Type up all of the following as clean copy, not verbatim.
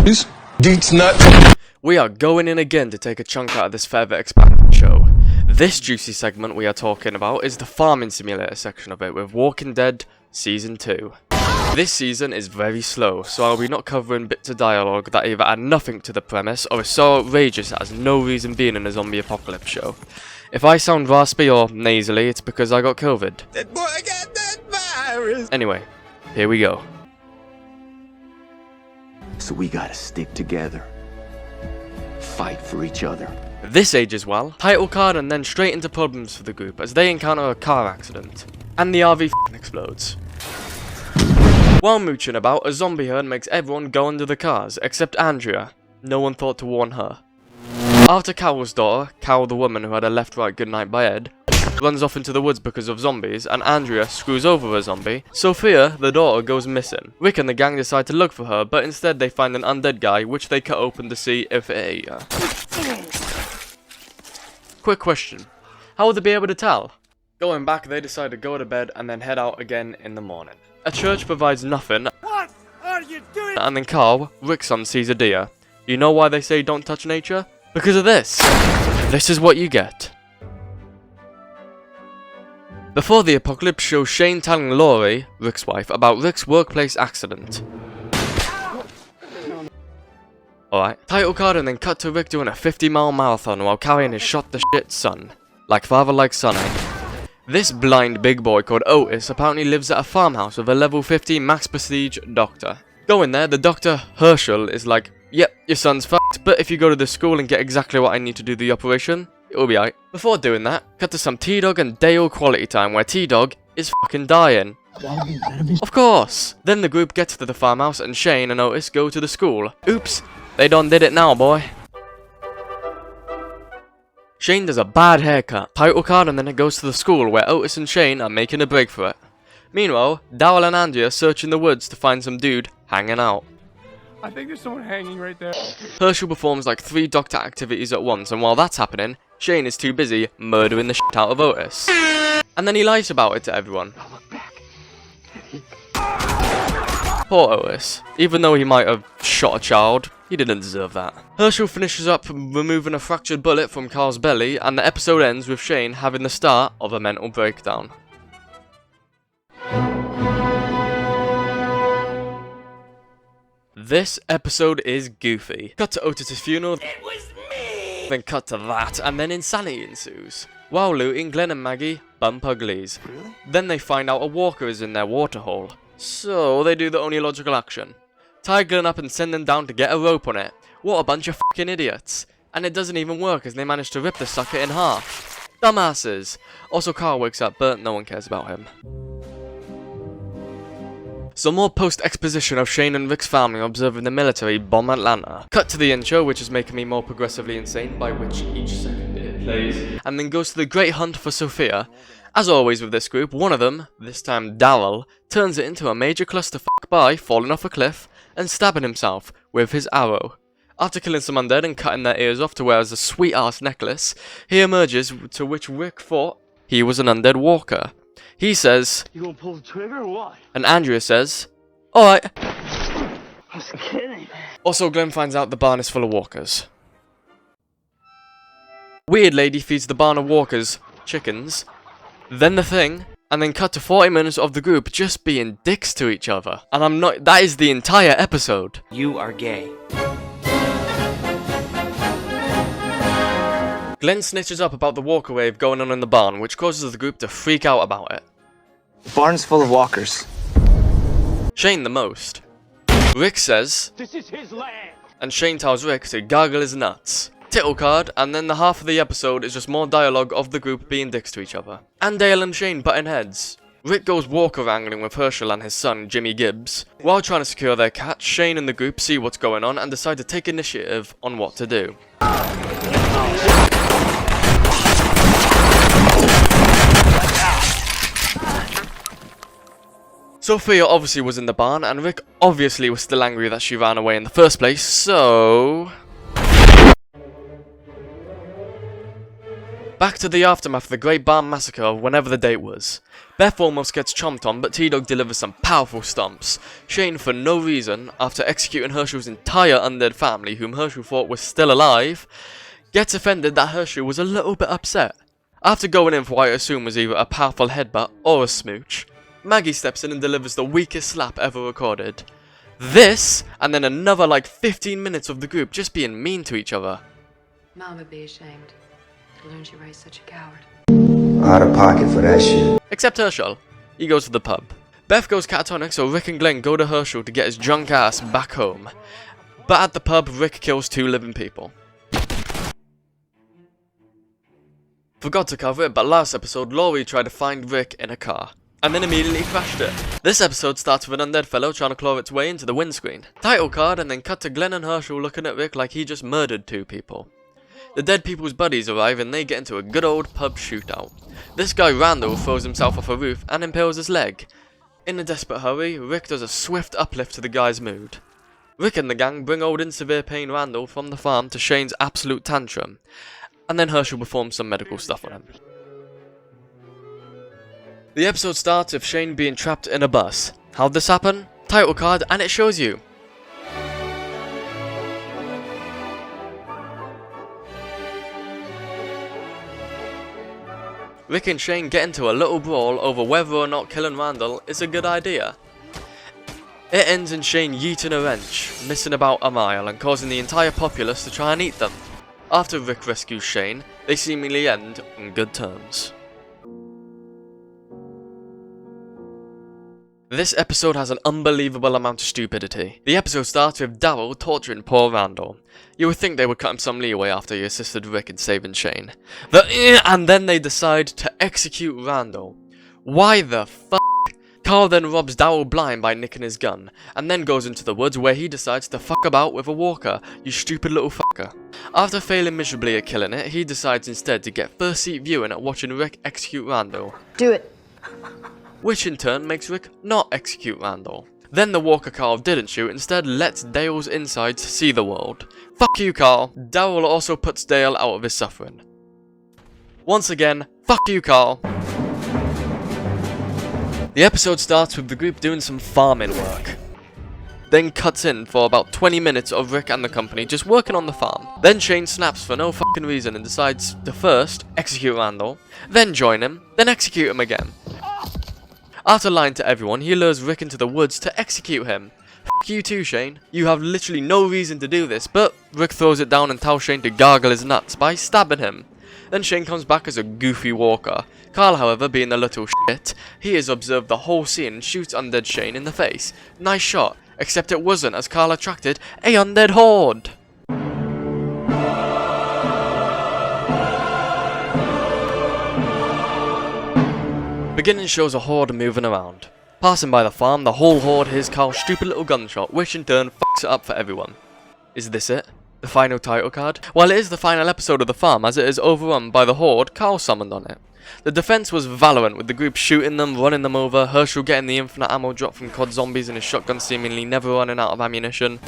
Deets nut. We are going in again to take a chunk out of this further expanded show. This juicy segment we are talking about is the farming simulator section of it with Walking Dead Season 2. This season is very slow, so I'll be not covering bits of dialogue that either add nothing to the premise or is so outrageous it has no reason being in a zombie apocalypse show. If I sound raspy or nasally, it's because I got COVID. That boy got that virus. Anyway, here we go. So we gotta stick together. Fight for each other. This ages well. Title card and then straight into problems for the group as they encounter a car accident. And the RV explodes. While mooching about, a zombie herd makes everyone go under the cars, except Andrea. No one thought to warn her. After Carol's daughter, Carol the woman who had a left-right goodnight by Ed, runs off into the woods because of zombies, and Andrea screws over a zombie, Sophia, the daughter, goes missing. Rick and the gang decide to look for her, but instead they find an undead guy, which they cut open to see if it ate her. Quick question. How would they be able to tell? Going back, they decide to go to bed and then head out again in the morning. A church provides nothing. What are you doing? And then Carl, Rick's son, sees a deer. You know why they say don't touch nature? Because of this. This is what you get. Before the apocalypse shows Shane telling Laurie, Rick's wife, about Rick's workplace accident. Alright, title card and then cut to Rick doing a 50-mile marathon while carrying his shot-the-shit son. Like father, like son, eh? This blind big boy called Otis apparently lives at a farmhouse with a level 50 max prestige doctor. Going there, the doctor, Herschel, is like, yep, your son's fucked, but if you go to the school and get exactly what I need to do the operation, it'll be aight. Before doing that, cut to some T-Dog and Dale quality time where T-Dog is fucking dying. Of course! Then the group gets to the farmhouse and Shane and Otis go to the school. Oops, they done did it now, boy. Shane does a bad haircut, title card, and then it goes to the school where Otis and Shane are making a break for it. Meanwhile, Daryl and Andrea search in the woods to find some dude hanging out. I think there's someone hanging right there. Herschel performs like 3 doctor activities at once, and while that's happening, Shane is too busy murdering the shit out of Otis. And then he lies about it to everyone. Poor Otis. Even though he might have shot a child, he didn't deserve that. Herschel finishes up removing a fractured bullet from Carl's belly, and the episode ends with Shane having the start of a mental breakdown. This episode is goofy. Cut to Otis' funeral. It was me! Then cut to that, and then insanity ensues. While looting, Glenn and Maggie bump uglies. Really? Then they find out a walker is in their waterhole. So they do the only logical action. Tie Glenn up and send them down to get a rope on it. What a bunch of fucking idiots. And it doesn't even work as they manage to rip the sucker in half. Dumbasses. Also Carl wakes up, but no one cares about him. Some more post-exposition of Shane and Rick's family observing the military bomb Atlanta. Cut to the intro, which is making me more progressively insane by which each second it plays, and then goes to the great hunt for Sophia. As always with this group, one of them, this time Daryl, turns it into a major clusterfuck by falling off a cliff and stabbing himself with his arrow. After killing some undead and cutting their ears off to wear as a sweet-ass necklace, he emerges, to which Rick thought he was an undead walker. He says, You gonna pull the trigger or what? and Andrea says, alright. I was kidding. Also, Glenn finds out the barn is full of walkers. Weird lady feeds the barn of walkers chickens, then the thing, and then cut to 40 minutes of the group just being dicks to each other. And I'm not, that is the entire episode. You are gay. Glenn snitches up about the walker wave going on in the barn, which causes the group to freak out about it. The barn's full of walkers. Shane the most. Rick says, This is his land. and Shane tells Rick to gargle his nuts. Title card, and then the half of the episode is just more dialogue of the group being dicks to each other. And Dale and Shane butting heads. Rick goes walker wrangling with Herschel and his son, Jimmy Gibbs. While trying to secure their cat, Shane and the group see what's going on and decide to take initiative on what to do. Sophia obviously was in the barn, and Rick obviously was still angry that she ran away in the first place, so... Back to the aftermath of the Great Barn Massacre of whenever the date was. Beth almost gets chomped on, but T-Dog delivers some powerful stomps. Shane, for no reason, after executing Herschel's entire undead family, whom Herschel thought was still alive, gets offended that Herschel was a little bit upset. After going in for what I assume was either a powerful headbutt or a smooch, Maggie steps in and delivers the weakest slap ever recorded. This, and then another like 15 minutes of the group just being mean to each other. Mom would be ashamed to learn she raised such a coward. Out of pocket for that shit. Except Herschel. He goes to the pub. Beth goes catatonic, so Rick and Glenn go to Herschel to get his drunk ass back home. But at the pub, Rick kills 2 living people. Forgot to cover it, but last episode, Laurie tried to find Rick in a car, and then immediately crashed it. This episode starts with an undead fellow trying to claw its way into the windscreen. Title card, and then cut to Glenn and Herschel looking at Rick like he just murdered 2 people. The dead people's buddies arrive and they get into a good old pub shootout. This guy Randall throws himself off a roof and impales his leg. In a desperate hurry, Rick does a swift uplift to the guy's mood. Rick and the gang bring old in severe pain Randall from the farm to Shane's absolute tantrum, and then Herschel performs some medical stuff on him. The episode starts with Shane being trapped in a bus. How'd this happen? Title card, and it shows you. Rick and Shane get into a little brawl over whether or not killing Randall is a good idea. It ends in Shane yeeting a wrench, missing about a mile and causing the entire populace to try and eat them. After Rick rescues Shane, they seemingly end on good terms. This episode has an unbelievable amount of stupidity. The episode starts with Daryl torturing poor Randall. You would think they would cut him some leeway after he assisted Rick in saving Shane. And then they decide to execute Randall. Why the f***? Carl then robs Daryl blind by nicking his gun, and then goes into the woods where he decides to fuck about with a walker, you stupid little fucker. After failing miserably at killing it, he decides instead to get first seat viewing at watching Rick execute Randall. Do it. Which in turn makes Rick not execute Randall. Then the walker Carl didn't shoot instead lets Dale's insides see the world. Fuck you, Carl. Daryl also puts Dale out of his suffering. Once again, fuck you, Carl. The episode starts with the group doing some farming work. Then cuts in for about 20 minutes of Rick and the company just working on the farm. Then Shane snaps for no fucking reason and decides to first execute Randall, then join him, then execute him again. After lying to everyone, he lures Rick into the woods to execute him. F*** you too, Shane. You have literally no reason to do this, but Rick throws it down and tells Shane to gargle his nuts by stabbing him. Then Shane comes back as a goofy walker. Carl, however, being a little shit, he has observed the whole scene and shoots undead Shane in the face. Nice shot, except it wasn't, as Carl attracted a undead horde. Beginning shows a horde moving around. Passing by the farm, the whole horde hears Carl's stupid little gunshot, which in turn fucks it up for everyone. Is this it? The final title card? Well, it is the final episode of the farm, as it is overrun by the horde Carl summoned on it. The defense was valiant, with the group shooting them, running them over, Herschel getting the infinite ammo drop from COD zombies and his shotgun seemingly never running out of ammunition.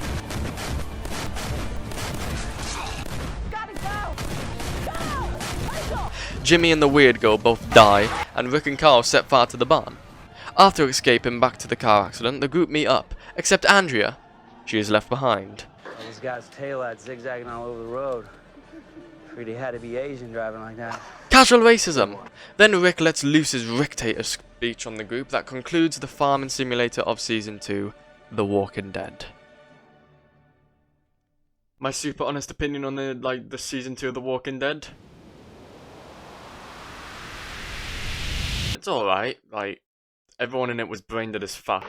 Jimmy and the weird girl both die, and Rick and Carl set fire to the barn. After escaping back to the car accident, the group meet up, except Andrea. She is left behind. This guy's taillight zigzagging all over the road. Pretty had to be Asian driving like that. Casual racism! Then Rick lets loose his Ricktator speech on the group that concludes the farming simulator of Season 2, The Walking Dead. My super honest opinion on the Season 2 of The Walking Dead? It's alright, everyone in it was brain dead as fuck.